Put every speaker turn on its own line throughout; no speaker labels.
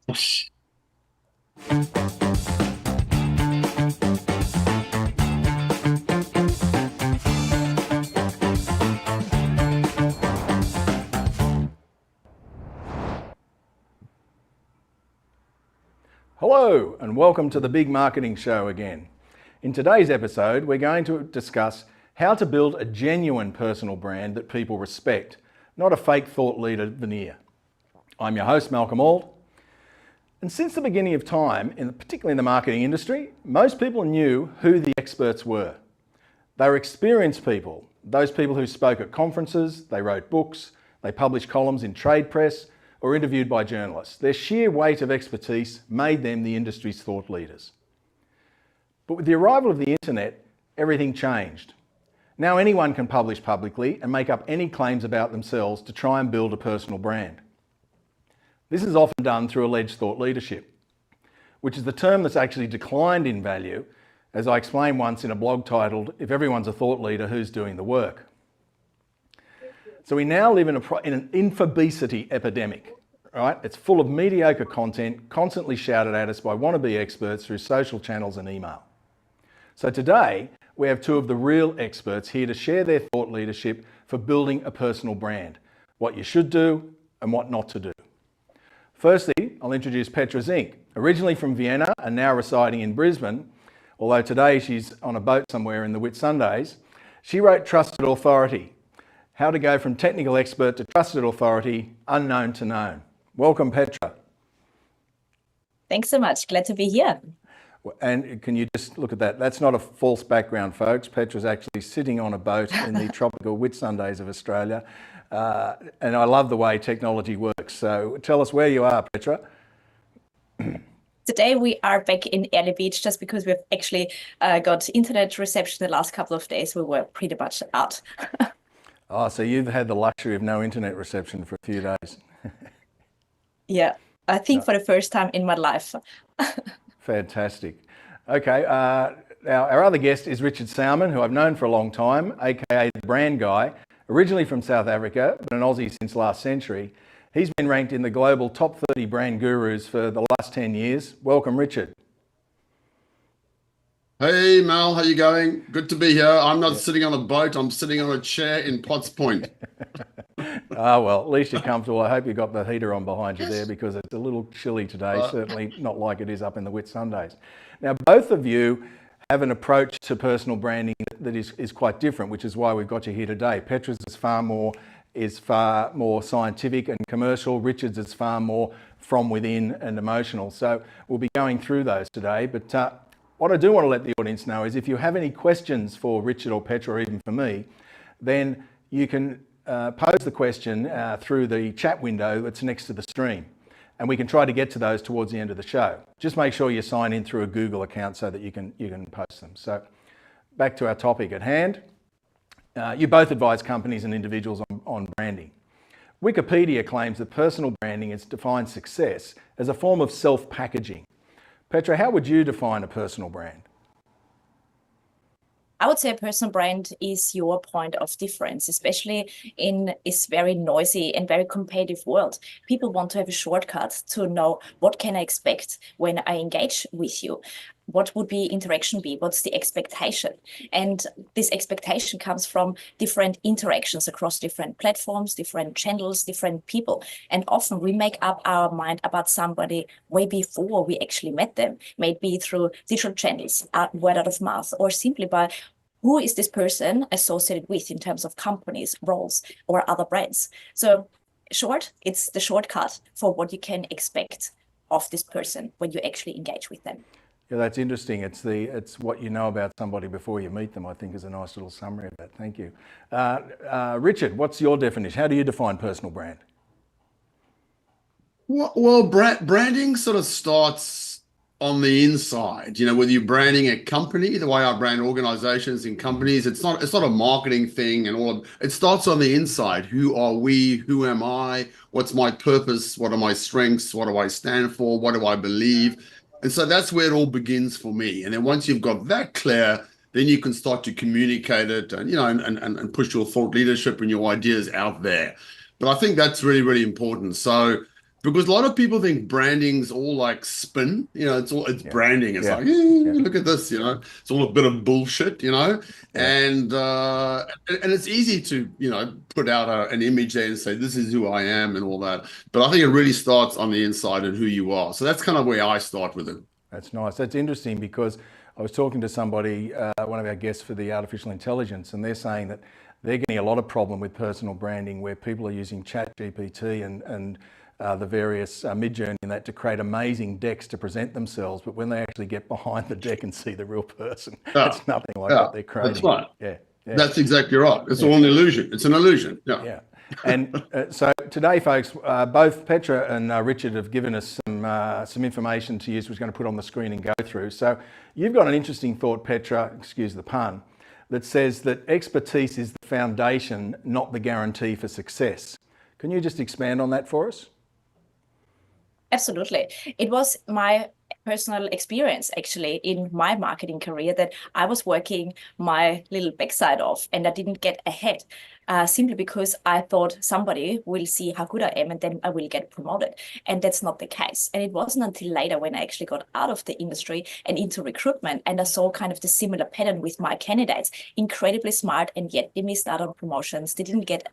Hello and welcome to the Big Marketing Show again. In today's episode, we're going to discuss how to build a genuine personal brand that people respect, not a fake thought leader veneer. I'm your host, Malcolm Auld. And since the beginning of time, particularly in the marketing industry, most people knew who the experts were. They were experienced people, those people who spoke at conferences, they wrote books, they published columns in trade press, or interviewed by journalists. Their sheer weight of expertise made them the industry's thought leaders. But with the arrival of the internet, everything changed. Now anyone can publish publicly and make up any claims about themselves to try and build a personal brand. This is often done through alleged thought leadership, which is the term that's actually declined in value, as I explained once in a blog titled, "If Everyone's a Thought Leader, Who's Doing the Work?" So we now live in an infobesity epidemic, right? It's full of mediocre content constantly shouted at us by wannabe experts through social channels and email. So today, we have two of the real experts here to share their thought leadership for building a personal brand, what you should do and what not to do. Firstly, I'll introduce Petra Zink, originally from Vienna and now residing in Brisbane, although today she's on a boat somewhere in the Whitsundays. She wrote Trusted Authority, how to go from technical expert to trusted authority, unknown to known. Welcome, Petra.
Thanks so much. Glad to be here.
And can you just look at that? That's not a false background, folks. Petra's actually sitting on a boat in the tropical Whitsundays of Australia. And I love the way technology works. So tell us where you are, Petra.
Today we are back in Early Beach just because we've actually got internet reception the last couple of days. We were pretty much out.
Oh, so you've had the luxury of no internet reception for a few days.
Yeah, I think for the first time in my life.
Fantastic. Okay, now our other guest is Richard Sauerman, who I've known for a long time, aka the brand guy, originally from South Africa, but an Aussie since last century. He's been ranked in the global top 30 brand gurus for the last 10 years. Welcome, Richard.
Hey Mal, how you going? Good to be here. I'm not sitting on a boat, I'm sitting on a chair in Potts Point.
Well, at least you're comfortable. I hope you got the heater on behind you there because it's a little chilly today, certainly not like it is up in the Whitsundays. Now, both of you have an approach to personal branding that is quite different, which is why we've got you here today. Petra's is far more scientific and commercial. Richard's is far more from within and emotional. So we'll be going through those today. But what I do want to let the audience know is if you have any questions for Richard or Petra or even for me, then you can pose the question through the chat window that's next to the stream. And we can try to get to those towards the end of the show. Just make sure you sign in through a Google account so that you can post them. So back to our topic at hand. You both advise companies and individuals on branding. Wikipedia claims that personal branding has defined success as a form of self-packaging. Petra, how would you define a personal brand?
I would say a personal brand is your point of difference, especially in this very noisy and very competitive world. People want to have a shortcut to know what can I expect when I engage with you. What would the interaction be? What's the expectation? And this expectation comes from different interactions across different platforms, different channels, different people. And often we make up our mind about somebody way before we actually met them, maybe through digital channels, word out of mouth, or simply by who is this person associated with in terms of companies, roles, or other brands. So short, it's the shortcut for what you can expect of this person when you actually engage with them.
Yeah, that's interesting. It's what you know about somebody before you meet them, I think, is a nice little summary of that. Thank you. Richard, what's your definition? How do you define personal brand?
Well, branding sort of starts on the inside. You know, whether you're branding a company, the way I brand organizations and companies, it's not a marketing thing and all of it starts on the inside. Who are we? Who am I? What's my purpose? What are my strengths? What do I stand for? What do I believe? And so that's where it all begins for me. And then once you've got that clear, then you can start to communicate it and, you know, and push your thought leadership and your ideas out there. But I think that's really, really important. So because a lot of people think branding's all like spin, it's branding. It's like, look at this, it's all a bit of bullshit, and it's easy to, put out an image there and say, this is who I am and all that. But I think it really starts on the inside and who you are. So that's kind of where I start with it.
That's nice. That's interesting, because I was talking to somebody, one of our guests for the artificial intelligence, and they're saying that they're getting a lot of problem with personal branding where people are using ChatGPT and the various Midjourney and that to create amazing decks to present themselves, but when they actually get behind the deck and see the real person, it's nothing like what they're creating.
That's right.
Yeah.
That's exactly right. It's all an illusion. It's an illusion.
Yeah. And so today, folks, both Petra and Richard have given us some information to use, which we're going to put on the screen and go through. So you've got an interesting thought, Petra, excuse the pun, that says that expertise is the foundation, not the guarantee for success. Can you just expand on that for us?
Absolutely. It was my personal experience actually in my marketing career that I was working my little backside off and I didn't get ahead simply because I thought somebody will see how good I am and then I will get promoted. And that's not the case. And it wasn't until later when I actually got out of the industry and into recruitment and I saw kind of the similar pattern with my candidates, incredibly smart, and yet they missed out on promotions. They didn't get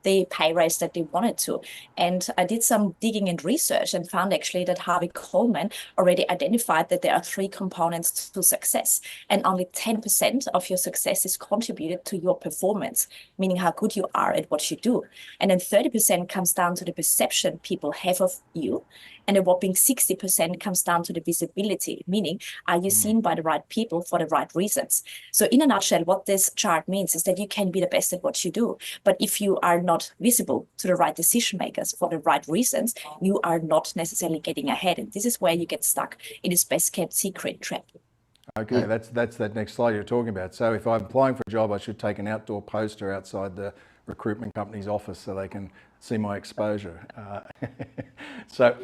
the pay raise that they wanted to. And I did some digging and research and found actually that Harvey Coleman already identified that there are 3 components to success, and only 10% of your success is contributed to your performance, meaning how good you are at what you do. And then 30% comes down to the perception people have of you, and a whopping 60% comes down to the visibility, meaning are you seen by the right people for the right reasons? So in a nutshell, what this chart means is that you can be the best at what you do, but if you are not visible to the right decision makers for the right reasons, you are not necessarily getting ahead. And this is where you get stuck in this best kept secret trap.
Okay, that's that next slide you're talking about. So if I'm applying for a job, I should take an outdoor poster outside the recruitment company's office so they can see my exposure. So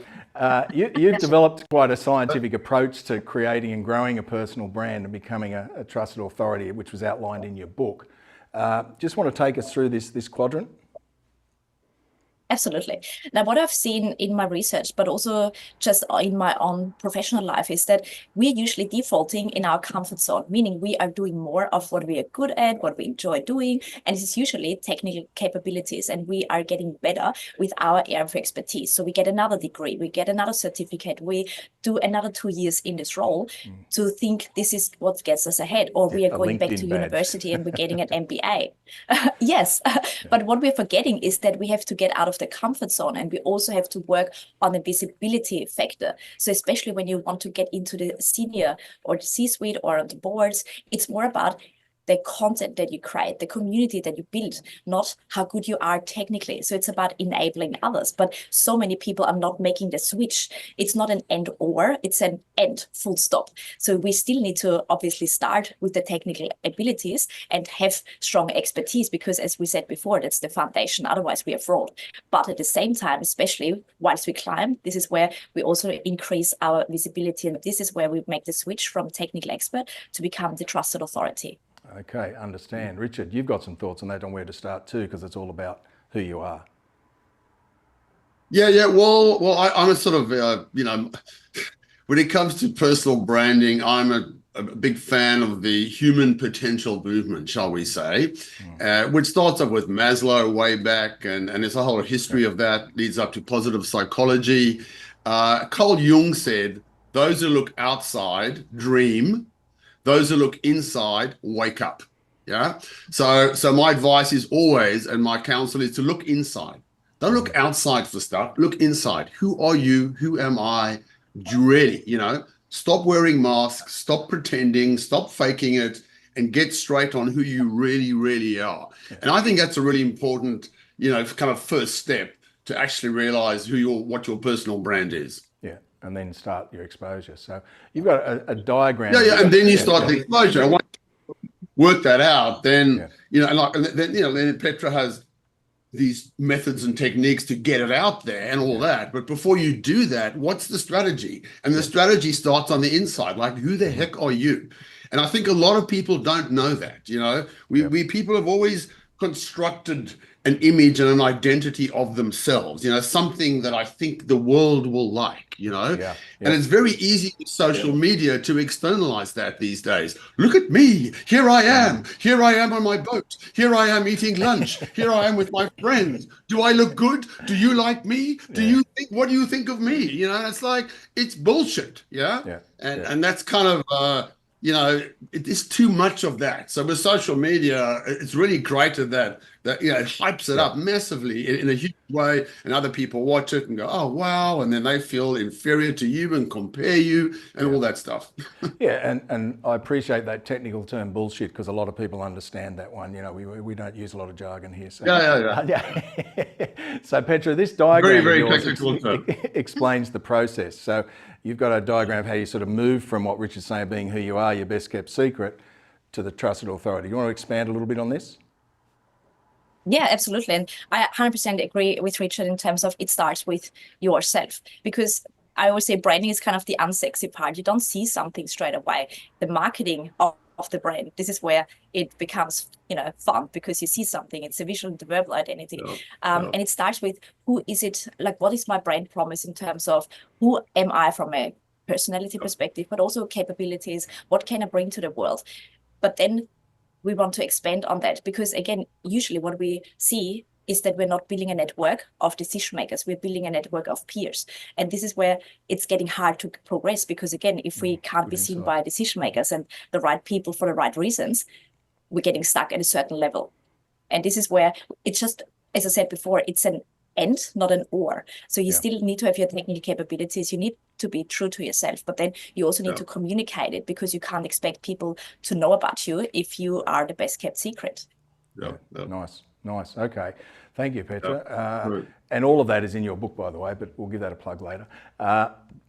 you've developed quite a scientific approach to creating and growing a personal brand and becoming a trusted authority, which was outlined in your book. Just want to take us through this quadrant?
Absolutely. Now, what I've seen in my research, but also just in my own professional life, is that we're usually defaulting in our comfort zone, meaning we are doing more of what we are good at, what we enjoy doing, and it's usually technical capabilities, and we are getting better with our area of expertise. So we get another degree, we get another certificate, we do another 2 years in this role to think this is what gets us ahead, or we are going back to university and we're getting an MBA. Yes, but what we're forgetting is that we have to get out of the comfort zone, and we also have to work on the visibility factor. So especially when you want to get into the senior or the C-suite or on the boards, it's more about the content that you create, the community that you build, not how good you are technically. So it's about enabling others. But so many people are not making the switch. It's not an and or, it's an and, full stop. So we still need to obviously start with the technical abilities and have strong expertise, because as we said before, that's the foundation. Otherwise we are fraud. But at the same time, especially whilst we climb, this is where we also increase our visibility. And this is where we make the switch from technical expert to become the trusted authority.
Okay, understand. Richard, you've got some thoughts on that, on where to start too, because it's all about who you are.
Yeah. Well, I'm a sort of, when it comes to personal branding, I'm a big fan of the human potential movement, shall we say, which starts up with Maslow way back, and there's a whole history of that, leads up to positive psychology. Carl Jung said, those who look outside dream, those who look inside wake up. Yeah. So my advice is always, and my counsel is, to look inside. Don't look outside for stuff. Look inside. Who are you? Who am I? Really, stop wearing masks, stop pretending, stop faking it, and get straight on who you really, really are. And I think that's a really important, kind of first step to actually realize what your personal brand is.
And then start your exposure. So you've got a diagram.
And then you start the exposure. Once you work that out, then then Petra has these methods and techniques to get it out there and all that. But before you do that, what's the strategy? And the strategy starts on the inside. Like, who the heck are you? And I think a lot of people don't know that. We people have always constructed an image and an identity of themselves, something that I think the world will like,
Yeah.
And it's very easy with social media to externalize that these days. Look at me. Here I am. Here I am on my boat. Here I am eating lunch. Here I am with my friends. Do I look good? Do you like me? What do you think of me? It's like, it's bullshit. Yeah. And that's kind of, it is too much of that. So with social media, it's really created that it hypes it up massively in a huge way, and other people watch it and go, oh wow, and then they feel inferior to you and compare you and all that stuff.
And I appreciate that technical term bullshit, because a lot of people understand that one. We don't use a lot of jargon here. So. So Petra, this diagram
very technical term.
explains the process. So you've got a diagram of how you sort of move from what Richard's saying, being who you are, your best kept secret, to the trusted authority. You want to expand a little bit on this?
Yeah, absolutely. And I 100% agree with Richard in terms of it starts with yourself, because I always say branding is kind of the unsexy part. You don't see something straight away. The marketing of the brand, this is where it becomes, fun, because you see something. It's a visual, the verbal identity. And it starts with, who is it? Like, what is my brand promise in terms of who am I from a personality perspective, but also capabilities? What can I bring to the world? But then we want to expand on that, because again, usually what we see is that we're not building a network of decision makers, we're building a network of peers. And this is where it's getting hard to progress, because again, if we can't be seen by decision makers and the right people for the right reasons, we're getting stuck at a certain level. And this is where it's just, as I said before, it's an and, not an or. So you still need to have your technical capabilities. You need to be true to yourself, but then you also need to communicate it, because you can't expect people to know about you if you are the best kept secret.
Nice. Okay. Thank you, Petra. And all of that is in your book, by the way, but we'll give that a plug later.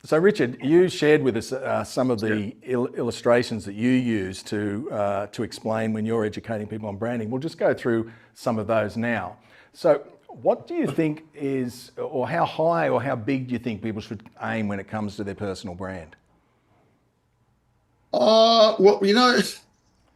So Richard, you shared with us some of the illustrations that you use to explain when you're educating people on branding. We'll just go through some of those now. So what do you think is, or how high or how big do you think people should aim when it comes to their personal brand?
Well,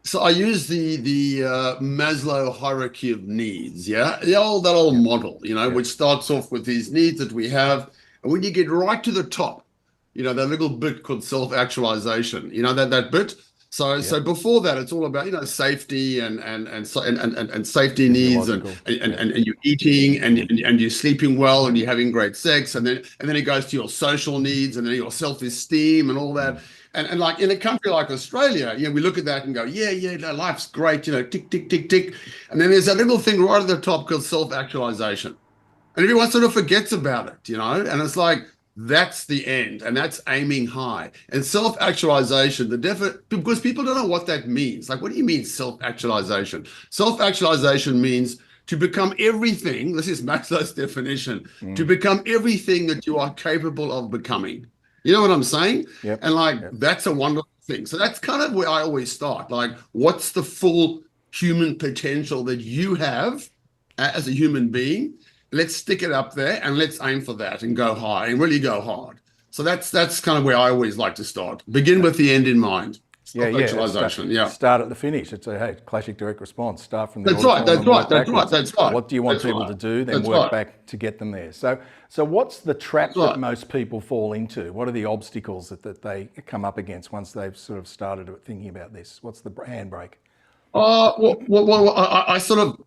so I use the Maslow hierarchy of needs, that old model, which starts off with these needs that we have, and when you get right to the top, that little bit called self-actualization, that bit. So before that, it's all about safety and safety needs, and you're eating and you're sleeping well and you're having great sex, and then it goes to your social needs, and then your self-esteem and all that. And like in a country like Australia, we look at that and go, life's great, tick, tick, tick, tick. And then there's that little thing right at the top called self-actualization. And everyone sort of forgets about it, and it's like, that's the end, and that's aiming high. And self-actualization, because people don't know what that means. Like, what do you mean self-actualization? Self-actualization means to become everything, this is Maslow's definition, to become everything that you are capable of becoming. You know what I'm saying? And that's a wonderful thing. So that's kind of where I always start. Like, what's the full human potential that you have as a human being? Let's stick it up there and let's aim for that and go high and really go hard. So that's kind of where I always like to start. Begin with the end in mind.
Start at the finish. It's a classic direct response. Start from the
That's right.
What do you want people to do? Then work back to get them there. So what's the trap that most people fall into? What are the obstacles that they come up against once they've sort of started thinking about this? What's the handbrake?
I sort of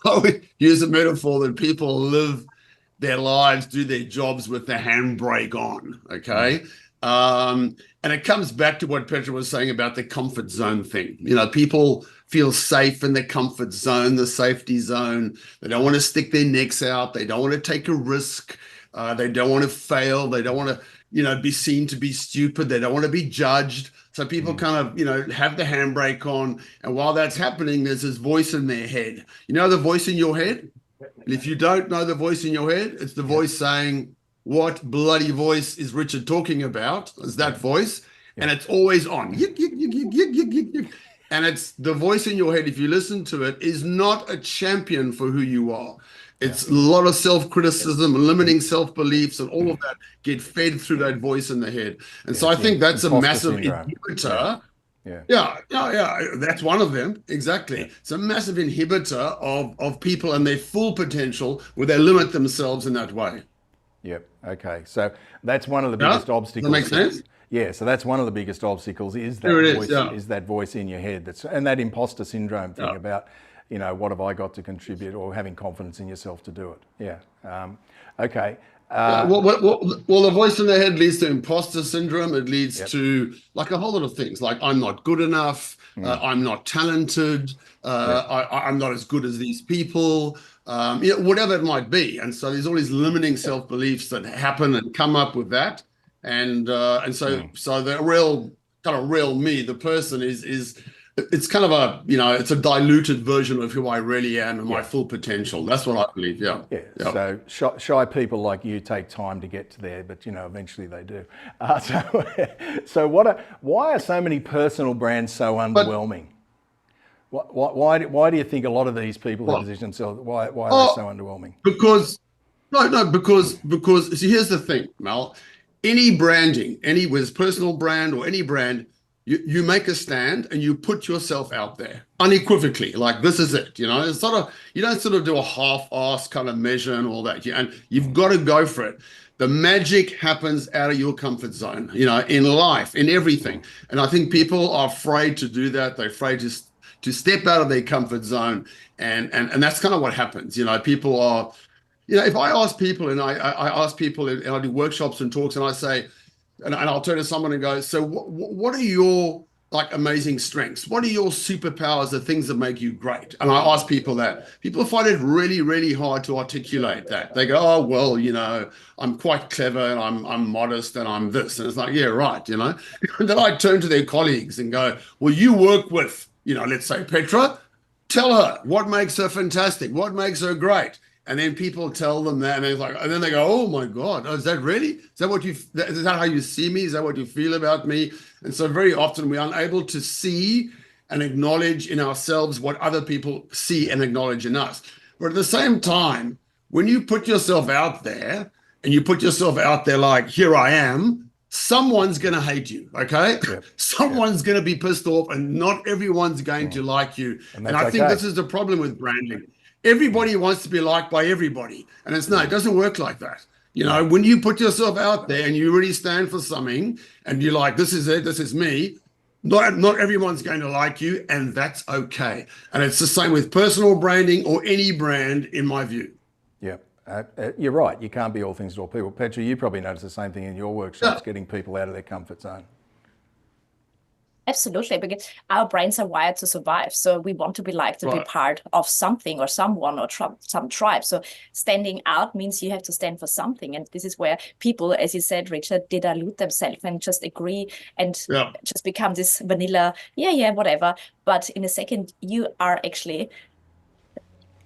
I would use a metaphor that people live their lives, do their jobs with the handbrake on, okay? And it comes back to what Petra was saying about the comfort zone thing. People feel safe in their comfort zone, the safety zone. They don't want to stick their necks out. They don't want to take a risk. They don't want to fail. They don't want to, be seen to be stupid. They don't want to be judged. So people kind of, have the handbrake on. And while that's happening, there's this voice in their head. The voice in your head? And if you don't know the voice in your head, it's the voice saying, what bloody voice is Richard talking about? It's that voice. And it's always on. And it's the voice in your head, if you listen to it, is not a champion for who you are. It's a lot of self-criticism, limiting self-beliefs, and all of that get fed through that voice in the head. And so I think that's a massive inhibitor
Yeah.
That's one of them. Exactly.
Yeah.
It's a massive inhibitor of people and their full potential where they limit themselves in that way.
Yep. Okay. So that's one of the
Yeah?
biggest
Does
obstacles.
that make sense?
Yeah. So that's one of the biggest obstacles is that
There it
voice.
is. Yeah.
Is that voice in your head? And that imposter syndrome thing
Yeah.
about, what have I got to contribute, or having confidence in yourself to do it. Yeah. Okay.
Well, the voice in the head leads to imposter syndrome. It leads
Yep.
to like a whole lot of things, like I'm not good enough, I'm not talented, I'm not as good as these people, whatever it might be. And so there's all these limiting self-beliefs that happen and come up with that. And so the real me, the person is it's kind of it's a diluted version of who I really am and my full potential. That's what I believe. Yeah.
Yeah. So shy people like you take time to get to there, but eventually they do. So why are so many personal brands so underwhelming? Why do you think a lot of these people who position themselves, why are they so underwhelming?
Because see, here's the thing, Mal. Any branding, with personal brand or any brand, you make a stand and you put yourself out there unequivocally, like this is it. It's sort of, you don't sort of do a half-ass kind of measure and all that. And you've got to go for it. The magic happens out of your comfort zone, in life, in everything. And I think people are afraid to do that. They're afraid to step out of their comfort zone, and that's kind of what happens. People are, if I ask people, and I ask people, and I do workshops and talks, and I say, and I'll turn to someone and go, so what are your like amazing strengths? What are your superpowers, the things that make you great? And I ask people that. People find it really, really hard to articulate that. They go, oh, well, I'm quite clever and I'm modest and I'm this. And it's like, yeah, right, And then I turn to their colleagues and go, well, you work with, let's say Petra, tell her what makes her fantastic, what makes her great. And then people tell them that, and then they go, "Oh my God, is that really? Is that how you see me? Is that what you feel about me?" And so very often we're unable to see and acknowledge in ourselves what other people see and acknowledge in us. But at the same time, when you put yourself out there and you put yourself out there like, here I am, someone's going to hate you, okay? Yep. Someone's going to be pissed off, and not everyone's going to like you. And I think this is the problem with branding. Everybody wants to be liked by everybody. And it doesn't work like that. When you put yourself out there and you really stand for something and you're like, this is it, this is me, not everyone's going to like you, and that's okay. And it's the same with personal branding or any brand, in my view.
Yeah, you're right. You can't be all things to all people. Petra, you probably notice the same thing in your workshops, getting people out of their comfort zone.
Absolutely, because our brains are wired to survive. So we want to be liked, to be part of something or someone or some tribe. So standing out means you have to stand for something. And this is where people, as you said, Richard, they dilute themselves and just agree and just become this vanilla, whatever. But in a second, you are actually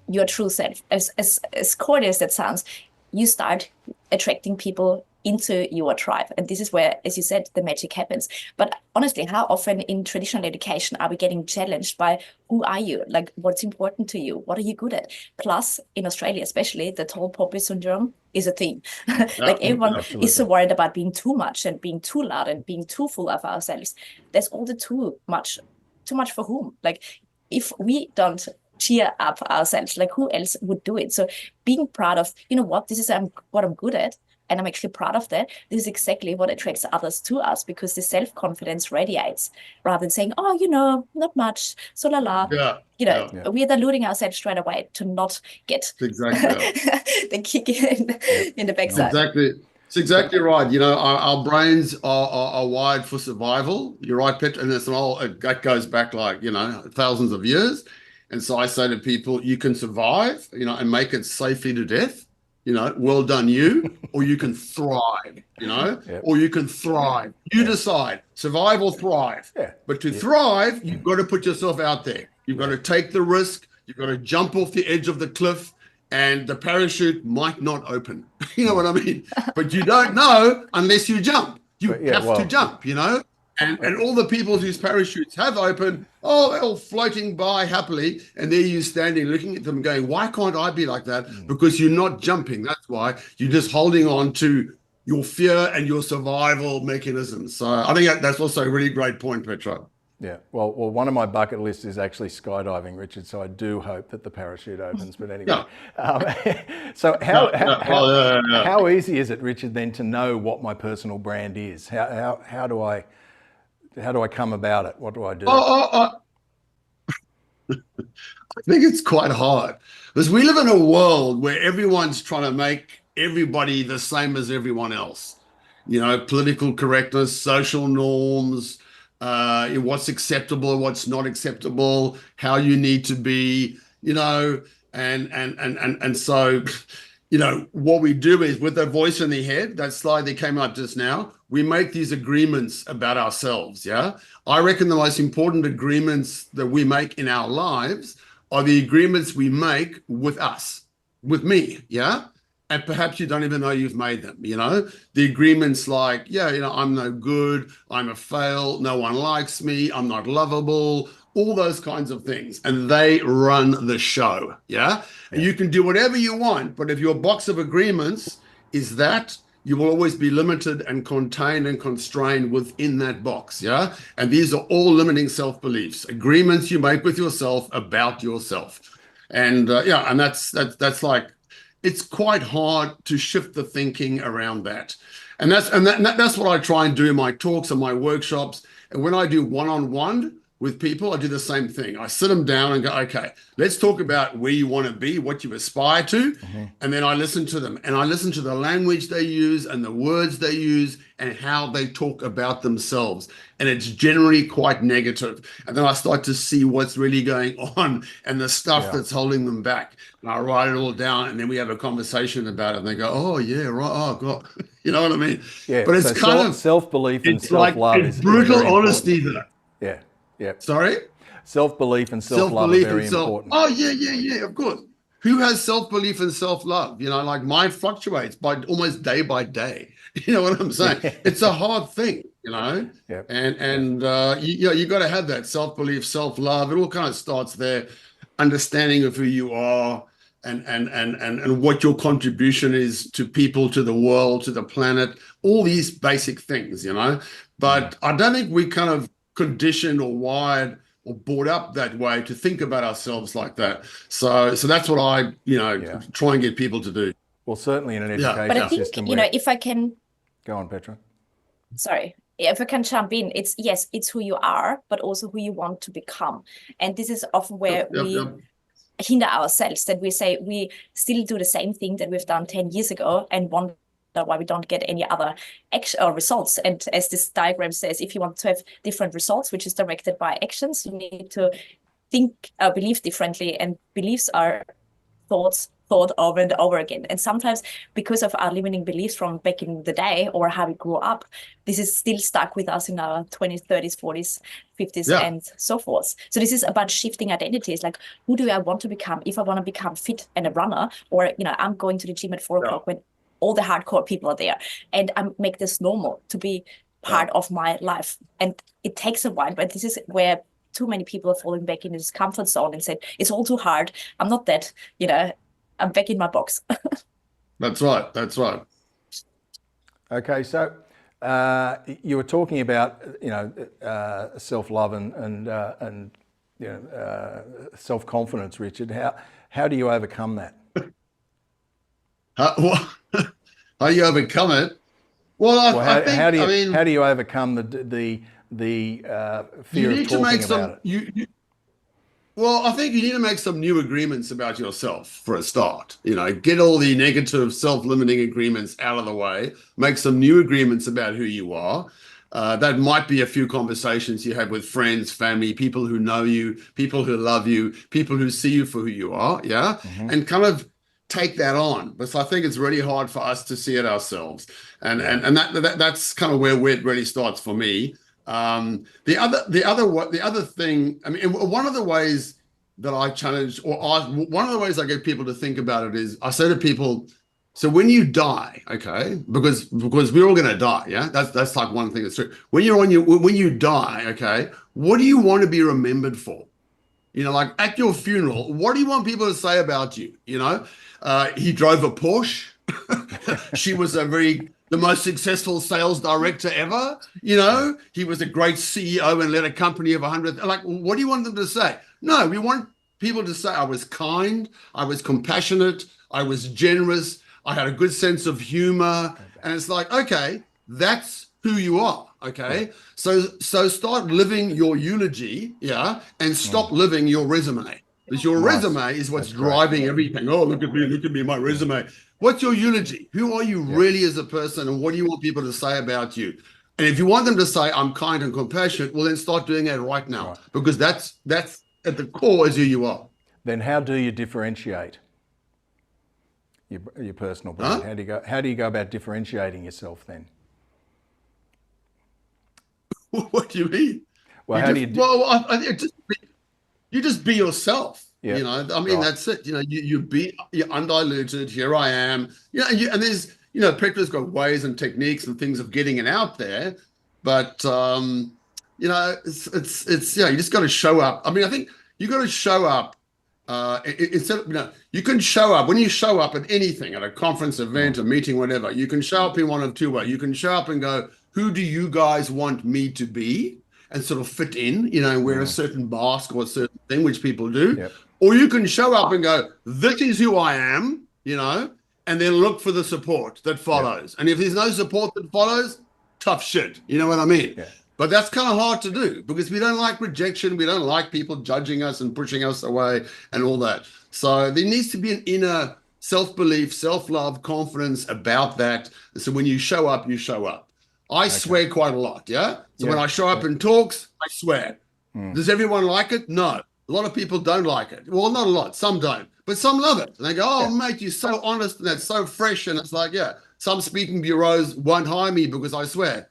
your true self. As corny as that sounds, you start attracting people into your tribe. And this is where, as you said, the magic happens. But honestly, how often in traditional education are we getting challenged by who are you? Like, what's important to you? What are you good at? Plus, in Australia especially, the tall poppy syndrome is a thing. Like everyone is so worried about being too much and being too loud and being too full of ourselves. There's all the too much for whom? Like, if we don't cheer up ourselves, like who else would do it? So being proud of, this is what I'm good at, and I'm actually proud of that. This is exactly what attracts others to us, because the self-confidence radiates rather than saying, oh, not much, so la la. We are diluting ourselves straight away to not get the kick in the backside.
Exactly. It's exactly right. Our brains are wired for survival. You're right, Petra, and that goes back like, thousands of years. And so I say to people, you can survive, and make it safely to death. Well done you, or you can thrive, or you can thrive. You decide, survive or thrive. But to thrive, you've got to put yourself out there. You've got to take the risk. You've got to jump off the edge of the cliff, and the parachute might not open. You know what I mean? But you don't know unless you jump. You have to jump, And all the people whose parachutes have opened, they're all floating by happily. And there you standing looking at them going, why can't I be like that? Because you're not jumping. That's why. You're just holding on to your fear and your survival mechanisms. So I think that's also a really great point, Petra.
Yeah. Well, one of my bucket lists is actually skydiving, Richard. So I do hope that the parachute opens. But anyway, so how easy is it, Richard, then to know what my personal brand is? How do I come about it? What do I do?
I think it's quite hard because we live in a world where everyone's trying to make everybody the same as everyone else. You know, political correctness, social norms, what's acceptable, what's not acceptable, how you need to be, you know, and so, you know, what we do is with the voice in the head, that slide that came up just now, we make these agreements about ourselves. Yeah. I reckon the most important agreements that we make in our lives are the agreements we make with us, with me. Yeah. And perhaps you don't even know you've made them, you know, the agreements like, yeah, you know, I'm no good, I'm a fail, no one likes me, I'm not lovable, all those kinds of things. And they run the show. Yeah. And you can do whatever you want, but if your box of agreements is that, you will always be limited and contained and constrained within that box. Yeah. And these are all limiting self-beliefs, agreements you make with yourself about yourself. And and that's like, it's quite hard to shift the thinking around that. And that's what I try and do in my talks and my workshops. And when I do one-on-one with people, I do the same thing. I sit them down and go, okay, let's talk about where you want to be, what you aspire to. And then I listen to them and I listen to the language they use and the words they use and how they talk about themselves. And it's generally quite negative. And then I start to see what's really going on and the stuff that's holding them back. And I write it all down and then we have a conversation about it and they go, oh yeah, right. Oh God. You know what I mean?
Yeah.
But it's
so
kind of
self-belief and self-love
is brutal
very
honesty
important.
there.
Yeah. Yeah.
Sorry?
Self-belief and self-love are very important.
Oh, yeah, of course. Who has self-belief and self-love? You know, like mine fluctuates by almost day by day. You know what I'm saying? It's a hard thing, you know? And you got to have that self-belief, self-love. It all kind of starts there, understanding of who you are and what your contribution is to people, to the world, to the planet, all these basic things, you know? But I don't think we kind of conditioned or wired or brought up that way to think about ourselves like that. So that's what I, try and get people to do.
Well, certainly in an education
but I think,
system.
If I can...
Go on, Petra.
Sorry. If I can jump in, it's who you are, but also who you want to become. And this is often where we hinder ourselves, that we say we still do the same thing that we've done 10 years ago and wonder why we don't get any other action or results. And as this diagram says, if you want to have different results, which is directed by actions, you need to think, believe differently, and beliefs are thoughts thought over and over again. And sometimes because of our limiting beliefs from back in the day or how we grew up, this is still stuck with us in our 20s, 30s, 40s, 50s, and so forth. So this is about shifting identities. Like, who do I want to become? If I want to become fit and a runner, or, I'm going to the gym at 4 o'clock when all the hardcore people are there, and I make this normal to be part of my life. And it takes a while, but this is where too many people are falling back in this comfort zone and said, it's all too hard. I'm not that, I'm back in my box.
That's right. That's right.
Okay. So you were talking about, self-love and self-confidence, Richard. How do you overcome that?
How do you overcome it? Well,
how do you overcome the fear of talking about it?
Well, I think you need to make some new agreements about yourself for a start. Get all the negative self-limiting agreements out of the way. Make some new agreements about who you are. That might be a few conversations you have with friends, family, people who know you, people who love you, people who see you for who you are. Yeah. Mm-hmm. And kind of take that on, because I think it's really hard for us to see it ourselves. And that's kind of where it really starts for me. The other thing, I mean, one of the ways that I challenge, one of the ways I get people to think about it is I say to people, so when you die, okay, because we're all going to die. Yeah. That's like one thing that's true. When you die, okay, what do you want to be remembered for? Like at your funeral, what do you want people to say about you? He drove a Porsche. She was a very the most successful sales director ever. You know, he was a great CEO and led a company of 100. Like, what do you want them to say? No, we want people to say, I was kind, I was compassionate, I was generous, I had a good sense of humor. And it's like, okay, that's who you are. Okay. So start living your eulogy, yeah, and stop living your resume. Because your resume is what's driving everything. Oh, look at me, my resume. What's your eulogy? Who are you really as a person, and what do you want people to say about you? And if you want them to say, I'm kind and compassionate, well, then start doing that right now, because that's at the core is who you are.
Then how do you differentiate your personal brand?
Huh?
How do you go about differentiating yourself then?
What do you mean?
Well,
you just be yourself.
Yeah.
You know, I mean, that's it. You know, you're undiluted. Here I am. Yeah, and there's, you know, Petra's got ways and techniques and things of getting it out there, but you know, it's yeah, you just got to show up. I mean, I think you got to show up. Instead of, you know, you can show up when you show up at anything, at a conference, event, a meeting, whatever. You can show up in one of two ways. You can show up and go, who do you guys want me to be? And sort of fit in, you know, wear a certain mask or a certain thing, which people do.
Yep.
Or you can show up and go, this is who I am, you know, and then look for the support that follows. Yep. And if there's no support that follows, tough shit. You know what I mean? Yeah. But that's kind of hard to do because we don't like rejection. We don't like people judging us and pushing us away and all that. So there needs to be an inner self-belief, self-love, confidence about that. So when you show up, you show up. I swear quite a lot, yeah? So when I show up in talks, I swear. Does everyone like it? No. A lot of people don't like it. Well, not a lot. Some don't. But some love it. And they go, oh, mate, you're so honest and that's so fresh. And it's like, yeah, some speaking bureaus won't hire me because I swear.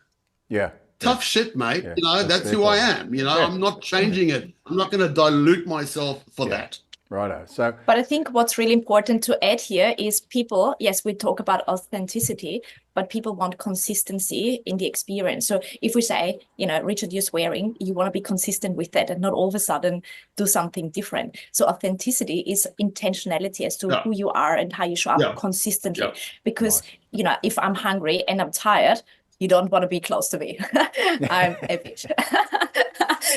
Yeah.
Tough shit, mate. You know, that's who I am. You know, I'm not changing it. I'm not going to dilute myself for that.
Righto.
But I think what's really important to add here is people, yes, we talk about authenticity, but people want consistency in the experience. So if we say, you know, Richard, you're swearing, you want to be consistent with that and not all of a sudden do something different. So authenticity is intentionality as to who you are and how you show up consistently. Because, you know, if I'm hungry and I'm tired, you don't want to be close to me. I'm a bitch.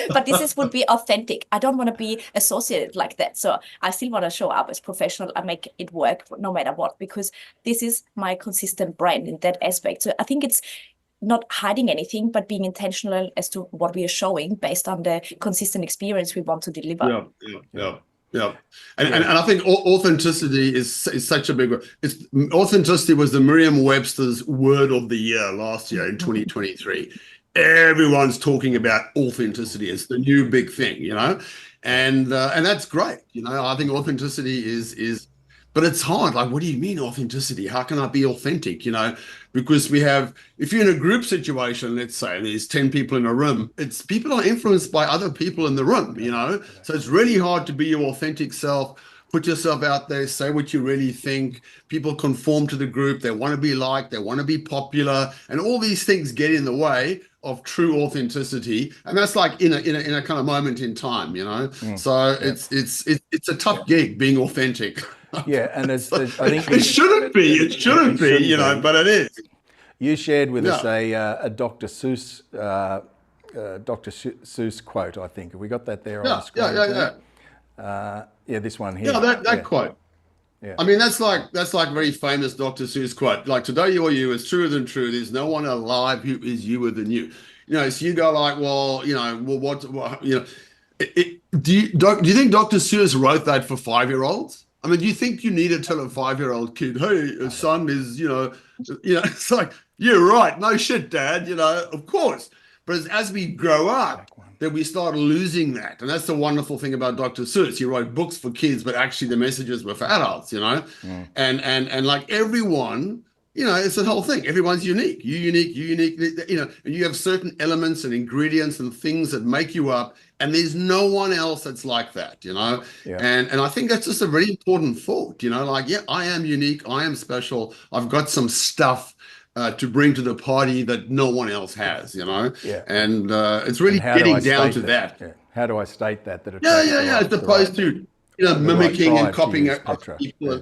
But this would be authentic. I don't want to be associated like that. So I still want to show up as professional. I make it work no matter what, because this is my consistent brand in that aspect. So I think it's not hiding anything, but being intentional as to what we are showing based on the consistent experience we want to deliver.
Yeah. And I think authenticity is such a big word. Authenticity was the Merriam-Webster's word of the year last year in 2023. Everyone's talking about authenticity. It's the new big thing, you know, and that's great. You know, I think authenticity is, but it's hard. Like, what do you mean authenticity? How can I be authentic? You know, because if you're in a group situation, let's say there's 10 people in a room, people are influenced by other people in the room, you know, so it's really hard to be your authentic self. Put yourself out there, say what you really think. People conform to the group. They want to be liked. They want to be popular. And all these things get in the way of true authenticity. And that's like in a kind of moment in time, you know? So it's a tough gig being authentic.
Yeah. And I think
it shouldn't be, you know, but it is.
You shared with us a Dr. Seuss, quote, I think. Have we got that there on the screen? Yeah, this one here.
Yeah, that quote. Yeah. I mean, that's like very famous Dr. Seuss quote. Like, today you're you is truer than true. There's no one alive who is youer than you. You know, so you go like, well, you know, what you know, do you think Dr. Seuss wrote that for 5-year-olds? I mean, do you think you need to tell a 5-year-old kid, hey, son is, you know, it's like, you're right. No shit, Dad, you know, of course. But as we grow up, that we start losing that. And that's the wonderful thing about Dr. Seuss. He wrote books for kids, but actually the messages were for adults, you know? And like everyone, you know, it's the whole thing. Everyone's unique. You're unique, you know, and you have certain elements and ingredients and things that make you up. And there's no one else that's like that, you know? And I think that's just a very important thought, you know, like, yeah, I am unique. I am special. I've got some stuff to bring to the party that no one else has, you know? And it's really getting down to that.
How do I state that?
As opposed to, you know, mimicking and copying other people.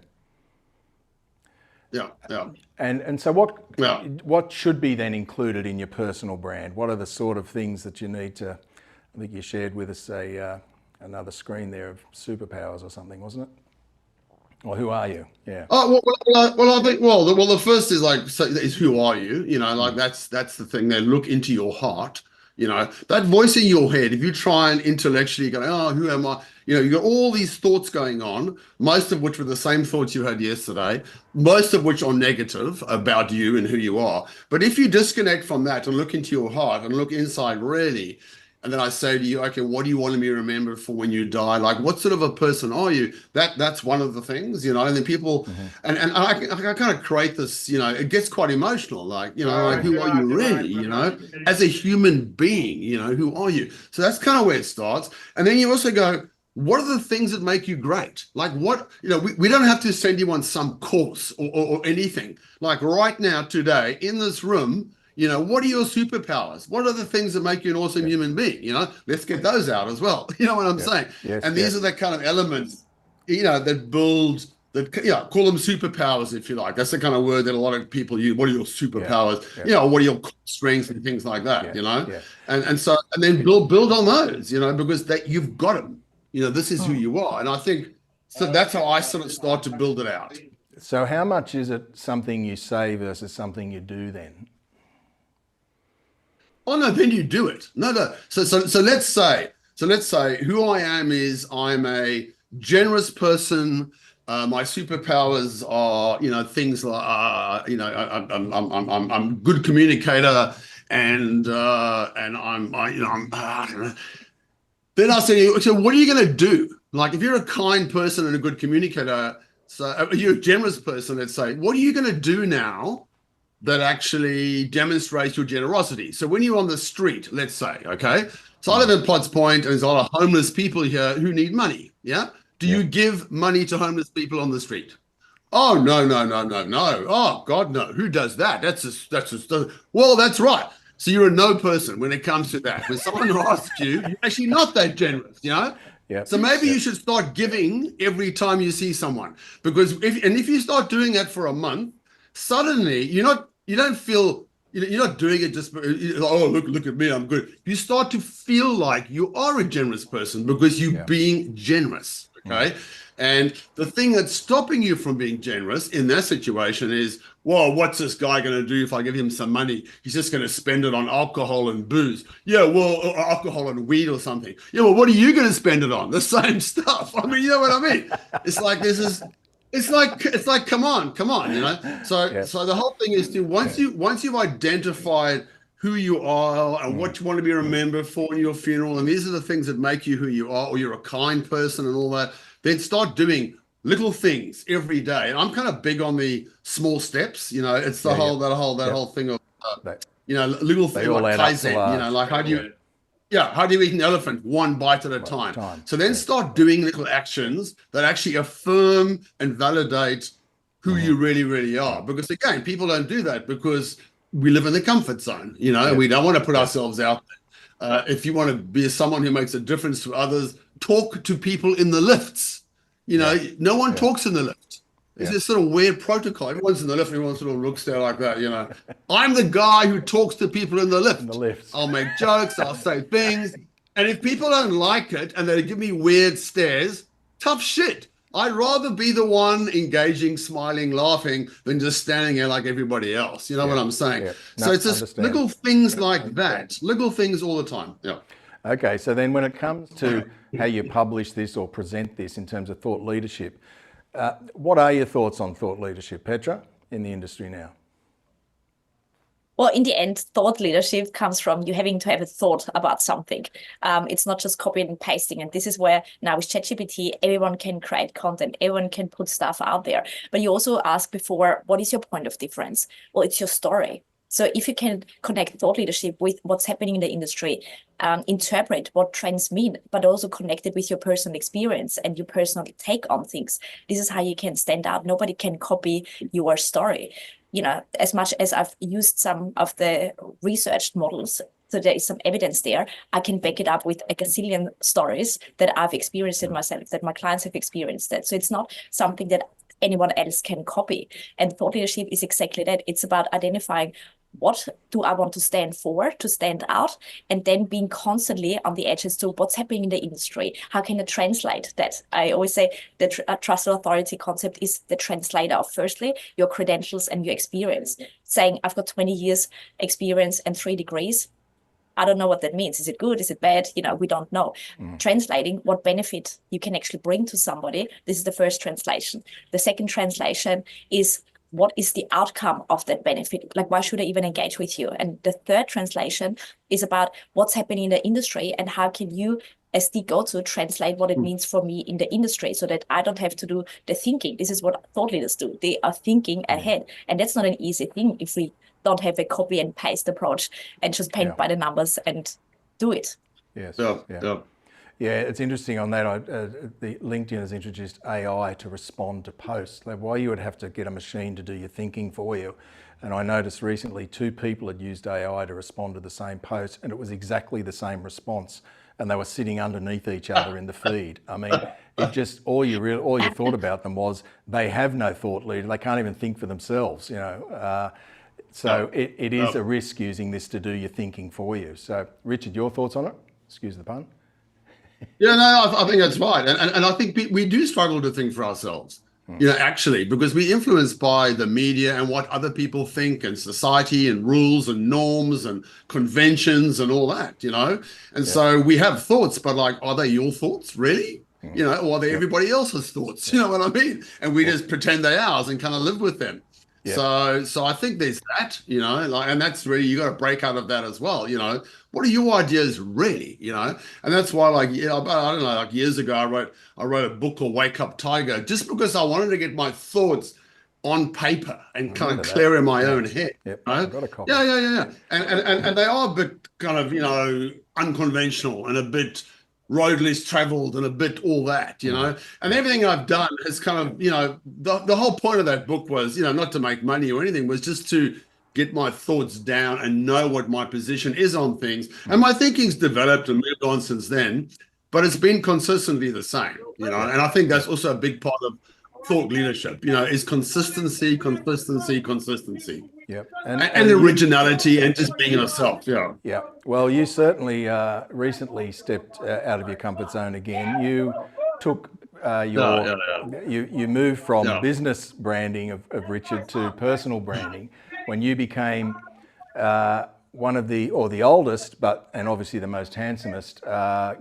Yeah.
And so what should be then included in your personal brand? What are the sort of things that you need to, I think you shared with us another screen there of superpowers or something, wasn't it? Or who are you? Yeah.
Oh well, I think the first is is who are you? You know, like that's the thing. They look into your heart. You know, that voice in your head. If you try and intellectually go, oh, who am I? You know, you got all these thoughts going on, most of which were the same thoughts you had yesterday, most of which are negative about you and who you are. But if you disconnect from that and look into your heart and look inside really, and then I say to you, okay, what do you want to be remembered for when you die? Like, what sort of a person are you? That's one of the things, you know. And then people, and I kind of create this, you know, it gets quite emotional, like, you know, like, who are you really, you know, as a human being, you know, who are you? So that's kind of where it starts. And then you also go, what are the things that make you great? Like what, you know, we don't have to send you on some course or anything. Like right now, today, in this room, you know, what are your superpowers? What are the things that make you an awesome human being? You know, let's get those out as well. You know what I'm saying?
Yes,
and these are the kind of elements, you know, that build, that, call them superpowers if you like. That's the kind of word that a lot of people use. What are your superpowers? You know, what are your strengths and things like that, you know? And so, and then build on those, you know, because that you've got them. You know, this is who you are. And I think, so that's how I sort of start to build it out.
So how much is it something you say versus something you do then?
Oh no, then you do it. No. So let's say who I am is I'm a generous person. My superpowers are, you know, things like, you know, I'm a good communicator, and I'm you know, I don't know. Then I say, so what are you going to do? Like, if you're a kind person and a good communicator, so you're a generous person, let's say, what are you going to do now that actually demonstrates your generosity? So when you're on the street, let's say, okay, so I live in Potts Point and there's a lot of homeless people here who need money. Yeah. Do you give money to homeless people on the street? Oh, no. Oh, God, no. Who does that? Well, that's right. So you're a no person when it comes to that. When someone asks you, you're actually not that generous, you know? So maybe you should start giving every time you see someone, because if you start doing that for a month, suddenly you don't feel, you're not doing it just, oh, look at me, I'm good. You start to feel like you are a generous person because you're being generous, okay? And the thing that's stopping you from being generous in that situation is, well, what's this guy going to do if I give him some money? He's just going to spend it on alcohol and booze. Yeah, well, alcohol and weed or something. Yeah, well, what are you going to spend it on? The same stuff. I mean, you know what I mean? It's like it's like come on, you know. So the whole thing is to once you've identified who you are and what you want to be remembered for in your funeral, and these are the things that make you who you are, or you're a kind person and all that, then start doing little things every day. And I'm kind of big on the small steps. You know, it's the whole thing of you know, little things like Kaizen. You know, like how do you eat an elephant one bite at a time? So then start doing little actions that actually affirm and validate who you really, really are. Because again, people don't do that because we live in the comfort zone. You know, we don't want to put ourselves out there. If you want to be someone who makes a difference to others, talk to people in the lifts. You know, no one talks in the lift. It's this sort of weird protocol. Everyone's in the lift, everyone sort of looks there like that, you know. I'm the guy who talks to people in the lift. I'll make jokes, I'll say things. And if people don't like it and they give me weird stares, tough shit. I'd rather be the one engaging, smiling, laughing than just standing there like everybody else. You know what I'm saying? So it's just little things like that, little things all the time. Yeah.
Okay, so then when it comes to how you publish this or present this in terms of thought leadership, what are your thoughts on thought leadership, Petra, in the industry now?
Well, in the end, thought leadership comes from you having to have a thought about something. It's not just copying and pasting. And this is where now with ChatGPT, everyone can create content, everyone can put stuff out there. But you also asked before, what is your point of difference? Well, it's your story. So if you can connect thought leadership with what's happening in the industry, interpret what trends mean, but also connect it with your personal experience and your personal take on things, this is how you can stand out. Nobody can copy your story. You know, as much as I've used some of the researched models, so there is some evidence there, I can back it up with a gazillion stories that I've experienced it myself, that my clients have experienced it. So it's not something that anyone else can copy. And thought leadership is exactly that. It's about identifying what do I want to stand for, to stand out, and then being constantly on the edges to what's happening in the industry. How can I translate that? I always say the trusted authority concept is the translator of, firstly, your credentials and your experience. Saying, I've got 20 years experience and 3 degrees. I don't know what that means. Is it good? Is it bad? We don't know. Translating what benefit you can actually bring to somebody. This is the first translation. The second translation is, what is the outcome of that benefit? Like, why should I even engage with you? And the third translation is about what's happening in the industry and how can you, as the go-to, translate what it means for me in the industry so that I don't have to do the thinking. This is what thought leaders do. They are thinking ahead. And that's not an easy thing if we don't have a copy and paste approach and just paint by the numbers and do it.
Yes.
Yeah.
Yeah, it's interesting on that. The LinkedIn has introduced AI to respond to posts. Like, why you would have to get a machine to do your thinking for you. And I noticed recently 2 people had used AI to respond to the same post, and it was exactly the same response. And they were sitting underneath each other in the feed. I mean, it just, all you thought about them was they have no thought leader. They can't even think for themselves, So it is a risk using this to do your thinking for you. So, Richard, your thoughts on it? Excuse the pun.
Yeah, no, I think that's right. And I think we do struggle to think for ourselves, actually, because we're influenced by the media and what other people think and society and rules and norms and conventions and all that, And so we have thoughts, but like, are they your thoughts, really? Or are they everybody else's thoughts? You know what I mean? And we just pretend they're ours and kind of live with them. Yeah. So I think there's that, and that's really, you got to break out of that as well. What are your ideas really, and that's why, I don't know, like years ago, I wrote a book called Wake Up Tiger, just because I wanted to get my thoughts on paper and kind of clear in my own head.
Yep. I got a copy.
Yeah. And they are a bit kind of, unconventional and a bit road less traveled and a bit all that, and everything I've done has kind of, the whole point of that book was, not to make money or anything, was just to get my thoughts down and know what my position is on things. And my thinking's developed and moved on since then, but it's been consistently the same, and I think that's also a big part of thought leadership, is consistency.
Yep.
And originality and just being yourself.
Yeah. Well, you certainly recently stepped out of your comfort zone again. You took you moved from business branding of Richard to personal branding when you became one of the oldest, and obviously the most handsomest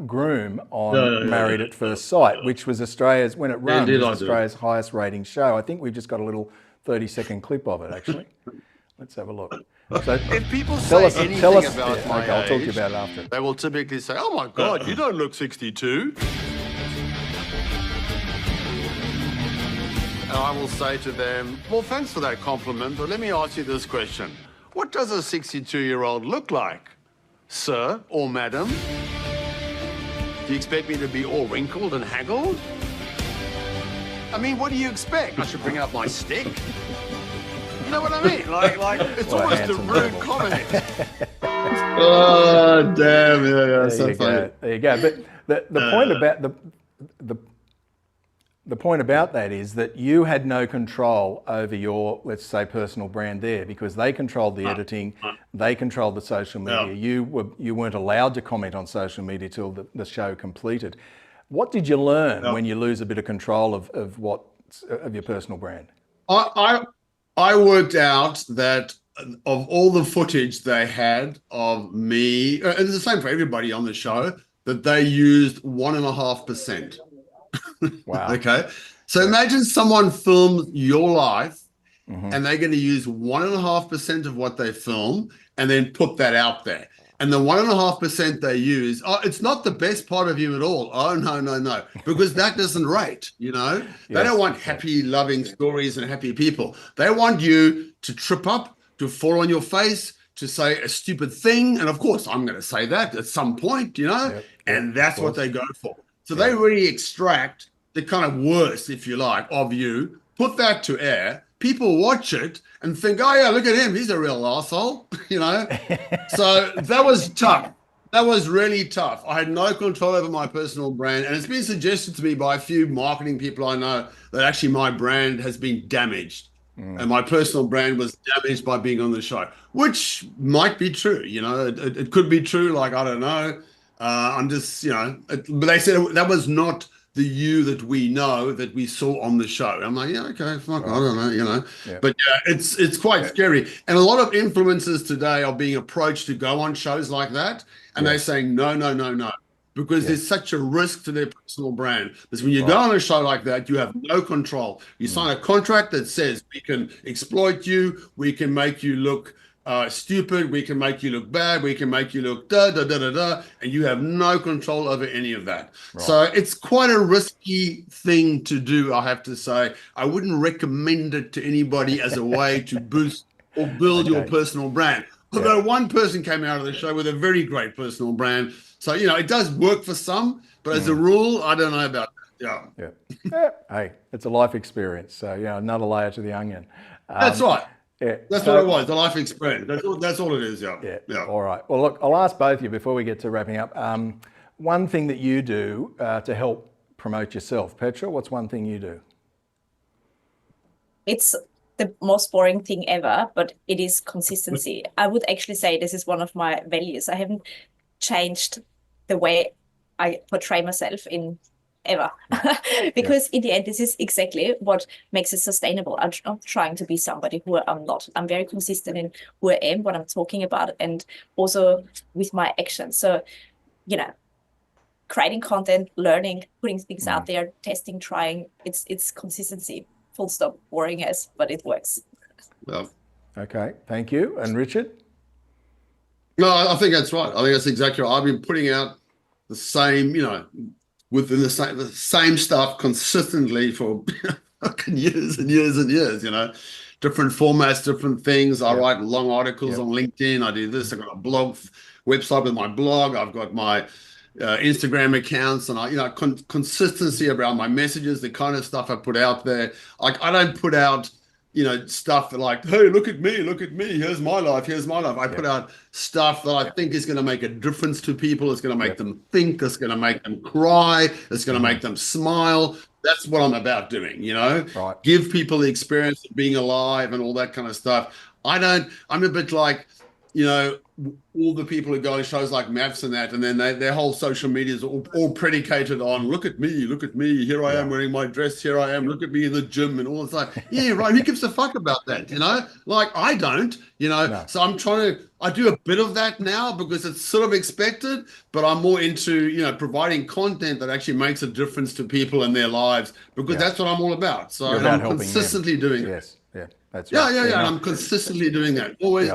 groom on Married at First Sight, which was Australia's, when it ran, Australia's highest rating show. I think we've just got a little 30-second clip of it, actually. Let's have a look. So,
if people say anything about my age,
I'll talk to you about it after.
They will typically say, "Oh my God, you don't look 62." And I will say to them, "Well, thanks for that compliment, but let me ask you this question. What does a 62-year-old look like, sir or madam? Do you expect me to be all wrinkled and haggled? I mean, what do you expect? I should bring out my stick? You know what I mean? Like it's almost a rude comment."
Oh, damn. Yeah. So funny.
There you go. But the point about the point about that is that you had no control over your, let's say, personal brand there, because they controlled the editing, they controlled the social media. You weren't allowed to comment on social media till the show completed. What did you learn when you lose a bit of control of your personal brand?
I worked out that of all the footage they had of me, and it's the same for everybody on the show, that they used 1.5%.
Wow.
Okay. So imagine someone filmed your life and they're going to use 1.5% of what they film and then put that out there. And the 1.5% they use, it's not the best part of you at all. Oh, no. Because that doesn't rate, They don't want happy, loving stories and happy people. They want you to trip up, to fall on your face, to say a stupid thing. And of course, I'm going to say that at some point, and that's what they go for. So they really extract the kind of worst, if you like, of you, put that to air. People watch it and think, oh, yeah, look at him. He's a real asshole, So that was tough. That was really tough. I had no control over my personal brand, and it's been suggested to me by a few marketing people I know that actually my brand has been damaged. And my personal brand was damaged by being on the show, which might be true. It could be true. Like, I don't know. I'm just, but they said that was not the you that we know that we saw on the show. I'm like, yeah, okay, fuck, I don't know,
Yeah.
But yeah, it's quite scary. And a lot of influencers today are being approached to go on shows like that, and they're saying no, no, no, no, because there's such a risk to their personal brand. Because when you go on a show like that, you have no control. You sign a contract that says we can exploit you, we can make you look stupid, we can make you look bad, we can make you look and you have no control over any of that. So it's quite a risky thing to do, I have to say. I wouldn't recommend it to anybody as a way to boost or build your personal brand. Although one person came out of the show with a very great personal brand. So, it does work for some, but as a rule, I don't know about that.
Yeah. Hey, it's a life experience. So, another layer to the onion.
That's right.
Yeah.
That's what it was, the life experience. That's all it is,
Yeah. All right. Well, look, I'll ask both of you before we get to wrapping up. One thing that you do to help promote yourself. Petra, what's one thing you do?
It's the most boring thing ever, but it is consistency. I would actually say this is one of my values. I haven't changed the way I portray myself in ever because in the end this is exactly what makes it sustainable. I'm not trying to be somebody who I'm not. I'm very consistent in who I am, what I'm talking about, and also with my actions. So creating content, learning, putting things out there, testing, trying, it's consistency, full stop. Boring as, but it works.
Okay, thank you. And Richard?
No, I think that's right. I think that's exactly right. I've been putting out the same, within the same stuff consistently for fucking years and years and years, different formats, different things. I write long articles on LinkedIn. I do this. I've got a blog website with my blog. I've got my Instagram accounts, and consistency around my messages, the kind of stuff I put out there. Like, I don't put out stuff like, hey, look at me, here's my life. I put out stuff that I think is going to make a difference to people. It's going to make them think, it's going to make them cry, it's going to make them smile. That's what I'm about doing, give people the experience of being alive and all that kind of stuff. I'm a bit like, all the people who go to shows like Maps and that, and then their whole social media is all predicated on, look at me, here I am wearing my dress, here I am, look at me in the gym and all this. Like, yeah, right, who gives a fuck about that, Like, I don't, No. So I do a bit of that now because it's sort of expected, but I'm more into, providing content that actually makes a difference to people in their lives, because that's what I'm all about. So I'm consistently doing
Yes. Yeah, that's
right.
right.
Yeah. And I'm consistently doing that. Always.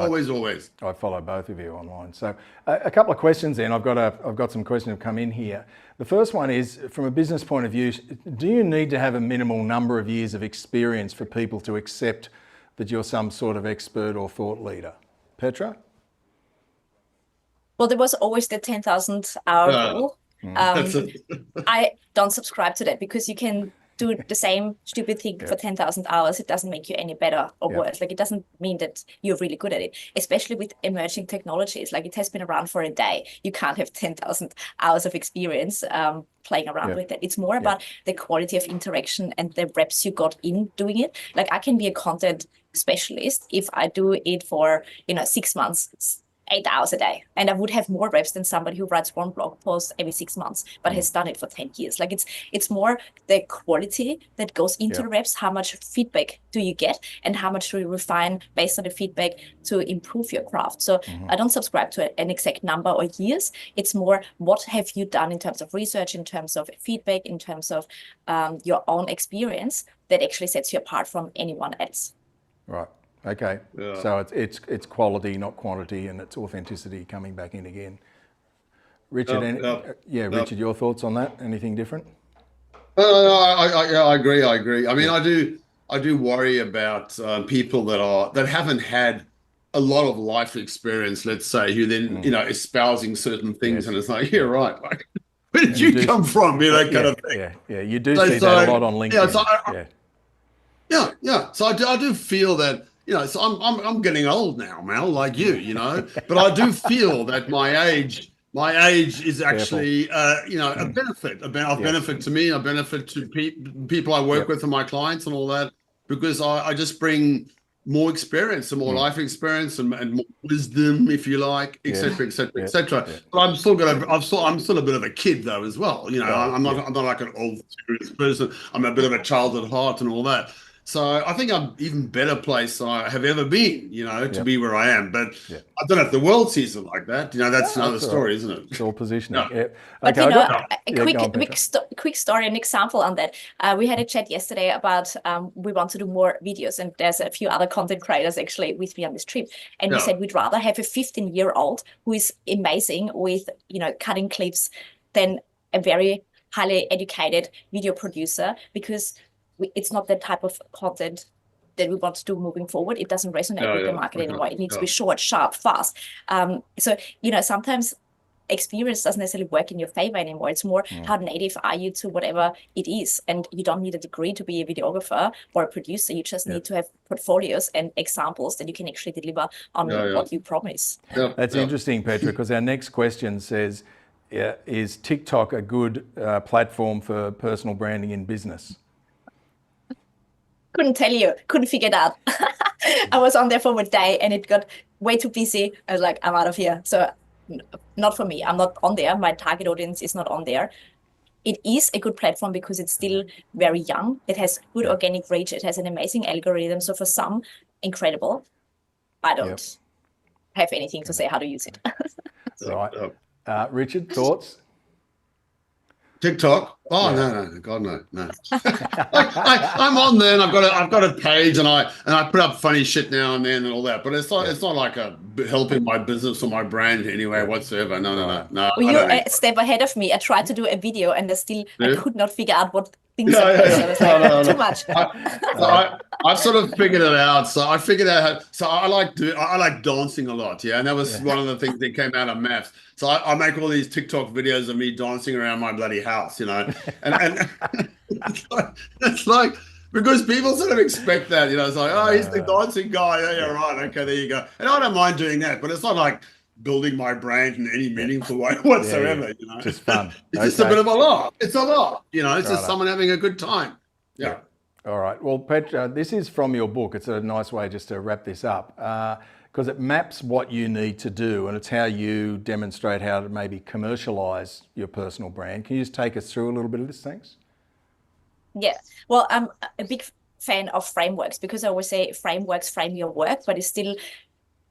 I follow both of you online. So a couple of questions then. I've got some questions that have come in here. The first one is, from a business point of view, do you need to have a minimal number of years of experience for people to accept that you're some sort of expert or thought leader? Petra?
Well, there was always the 10,000 hour rule. I don't subscribe to that, because you can do the same stupid thing for 10,000 hours. It doesn't make you any better or worse. Like, it doesn't mean that you're really good at it, especially with emerging technologies. Like, it has been around for a day. You can't have 10,000 hours of experience playing around with it. It's more about the quality of interaction and the reps you got in doing it. Like, I can be a content specialist if I do it for 6 months, 8 hours a day, and I would have more reps than somebody who writes one blog post every 6 months but has done it for 10 years. Like, it's more the quality that goes into the reps. How much feedback do you get, and how much do you refine based on the feedback to improve your craft? So I don't subscribe to an exact number or years. It's more, what have you done in terms of research, in terms of feedback, in terms of your own experience, that actually sets you apart from anyone else.
Right. Okay, so it's quality, not quantity, and it's authenticity coming back in again. Richard, Richard, your thoughts on that? Anything different?
I agree. I mean, I do worry about people that haven't had a lot of life experience, let's say, who then espousing certain things, and it's like, yeah, right. Like, where did you come from? Kind of thing.
Yeah. You do see that a lot on LinkedIn.
So I do feel that. So I'm getting old now, Mel, like you, but I do feel that my age My age is actually, a benefit, of benefit to me, a benefit to people I work with and my clients and all that, because I just bring more experience and more life experience and more wisdom, if you like, etc., etc., etc. But I'm still a bit of a kid though as well. I'm not like an old serious person. I'm a bit of a child at heart and all that. So I think I'm even better place I have ever been, to be where I am. But I don't know if the world sees it like that. That's another story, isn't it?
It's all positioning.
Yeah.
But
Okay,
quick story, an example on that. We had a chat yesterday about we want to do more videos, and there's a few other content creators actually with me on this trip. And we said we'd rather have a 15-year-old who is amazing with cutting clips than a very highly educated video producer, because it's not that type of content that we want to do moving forward. It doesn't resonate with the market anymore. It needs to be short, sharp, fast. So sometimes experience doesn't necessarily work in your favor anymore. It's more how native are you to whatever it is. And you don't need a degree to be a videographer or a producer. You just need to have portfolios and examples that you can actually deliver on what you promise.
That's interesting, Petra, because our next question says, is TikTok a good platform for personal branding in business?
Couldn't tell you, couldn't figure it out. I was on there for a day and it got way too busy. I was like, I'm out of here. So not for me. I'm not on there. My target audience is not on there. It is a good platform because it's still very young. It has good organic reach. It has an amazing algorithm. So for some, incredible. I don't have anything to say how to use it.
Right. Richard, thoughts?
TikTok? Oh no, God no. I'm on there and I've got a page and I put up funny shit now and then and all that, but it's not like helping my business or my brand in any way whatsoever. No.
Well, you're a step ahead of me. I tried to do a video and I could not figure out what things are too much.
I've sort of figured it out. So I figured out I like dancing a lot, and that was one of the things that came out of maths. So I make all these TikTok videos of me dancing around my bloody house, and it's like because people sort of expect that, it's like, oh, he's the dancing guy. Yeah, right. Okay, there you go. And I don't mind doing that, but it's not like building my brand in any meaningful way whatsoever.
Just fun.
It's just a bit of a laugh. It's a laugh. It's just someone having a good time. Yeah.
All right. Well, Petra, this is from your book. It's a nice way just to wrap this up because it maps what you need to do and it's how you demonstrate how to maybe commercialize your personal brand. Can you just take us through a little bit of this? Thanks.
Yeah. Well, I'm a big fan of frameworks because I always say frameworks frame your work, but it still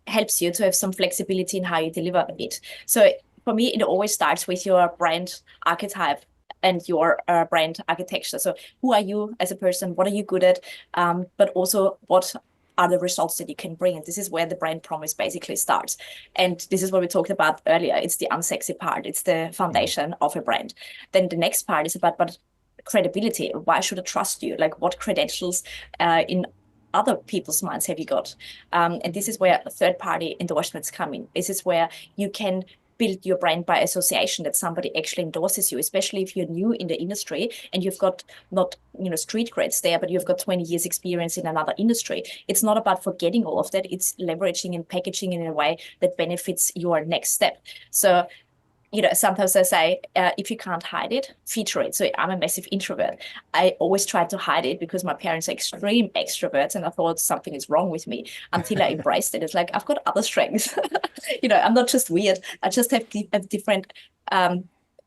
helps you to have some flexibility in how you deliver it. So for me, it always starts with your brand archetype and your brand architecture. So who are you as a person? What are you good at? But also what are the results that you can bring? And this is where the brand promise basically starts. And this is what we talked about earlier. It's the unsexy part. It's the foundation of a brand. Then the next part is about credibility. Why should I trust you? Like what credentials in other people's minds have you got? And this is where third-party endorsements come in. This is where you can build your brand by association, that somebody actually endorses you, especially if you're new in the industry and you've got not street creds there, but you've got 20 years experience in another industry. It's not about forgetting all of that. It's leveraging and packaging in a way that benefits your next step. So sometimes I say, if you can't hide it, feature it. So I'm a massive introvert. I always tried to hide it because my parents are extreme extroverts and I thought something is wrong with me until I embraced it. It's like, I've got other strengths. I'm not just weird. I just have different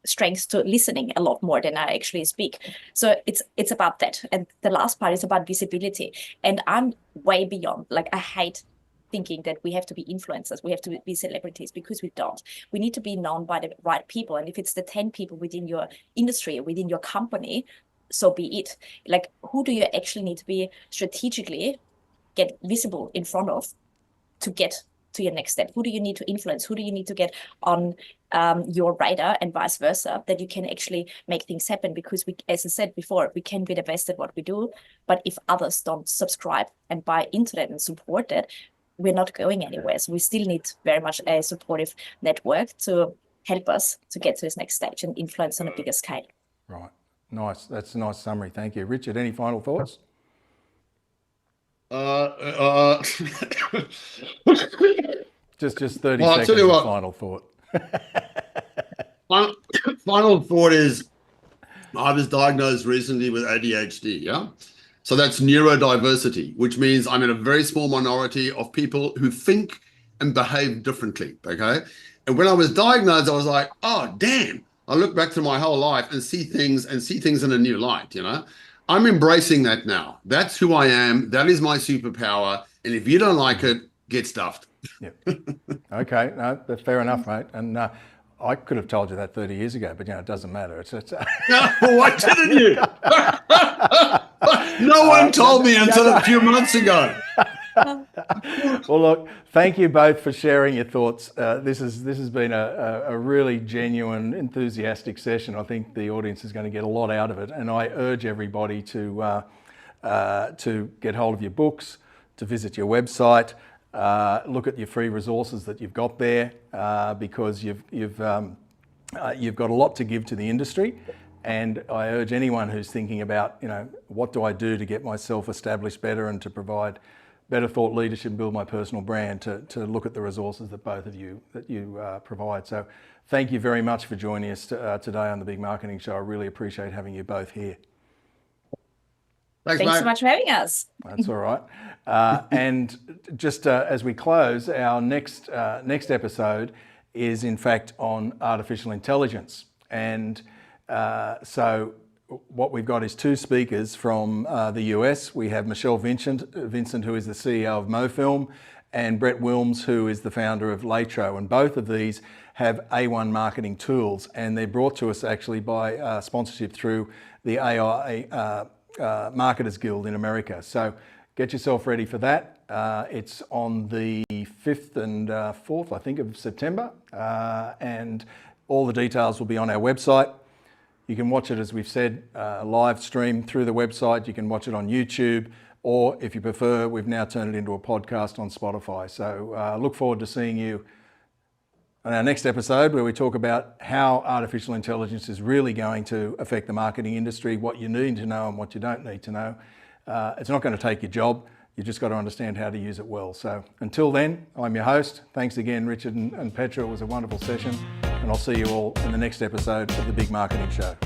strengths to listening a lot more than I actually speak. So it's about that. And the last part is about visibility. And I'm way beyond, I hate thinking that we have to be influencers, we have to be celebrities, because we don't. We need to be known by the right people. And if it's the 10 people within your industry, within your company, so be it. Who do you actually need to be strategically get visible in front of to get to your next step? Who do you need to influence? Who do you need to get on your radar and vice versa, that you can actually make things happen? Because we, as I said before, we can be the best at what we do, but if others don't subscribe and buy into that and support that, we're not going anywhere. So we still need very much a supportive network to help us to get to this next stage and influence on a bigger scale.
Right. Nice. That's a nice summary. Thank you. Richard, any final thoughts? Just 30 seconds of final thought.
final thought is, I was diagnosed recently with ADHD, yeah? So that's neurodiversity, which means I'm in a very small minority of people who think and behave differently, okay? And when I was diagnosed, I was like, oh, damn. I look back to my whole life and see things in a new light, you know? I'm embracing that now. That's who I am. That is my superpower. And if you don't like it, get stuffed.
Yep. Okay, no, that's fair enough, mate. And I could have told you that 30 years ago, but it doesn't matter. It's
Why didn't you? No one told me until a few months ago.
Well, look, thank you both for sharing your thoughts. This has been a really genuine, enthusiastic session. I think the audience is going to get a lot out of it, and I urge everybody to get hold of your books, to visit your website, look at your free resources that you've got there, because you've got a lot to give to the industry. And I urge anyone who's thinking about, what do I do to get myself established better and to provide better thought leadership and build my personal brand, to look at the resources that both of you provide. So thank you very much for joining us today on the Big Marketing Show. I really appreciate having you both here.
Thanks
so much for having us.
That's all right. And just as we close, our next episode is in fact on artificial intelligence. And so what we've got is two speakers from the US. We have Michelle Vincent, who is the CEO of MoFilm, and Brett Wilms, who is the founder of Latro. And both of these have A1 marketing tools, and they're brought to us actually by sponsorship through the AI Marketers Guild in America. So get yourself ready for that. It's on the 5th and 4th, I think, of September. And all the details will be on our website. You can watch it, as we've said, live stream through the website. You can watch it on YouTube, or if you prefer, we've now turned it into a podcast on Spotify. So look forward to seeing you on our next episode, where we talk about how artificial intelligence is really going to affect the marketing industry, what you need to know and what you don't need to know. It's not going to take your job. You've just got to understand how to use it well. So until then, I'm your host. Thanks again, Richard and Petra. It was a wonderful session, and I'll see you all in the next episode of the Big Marketing Show.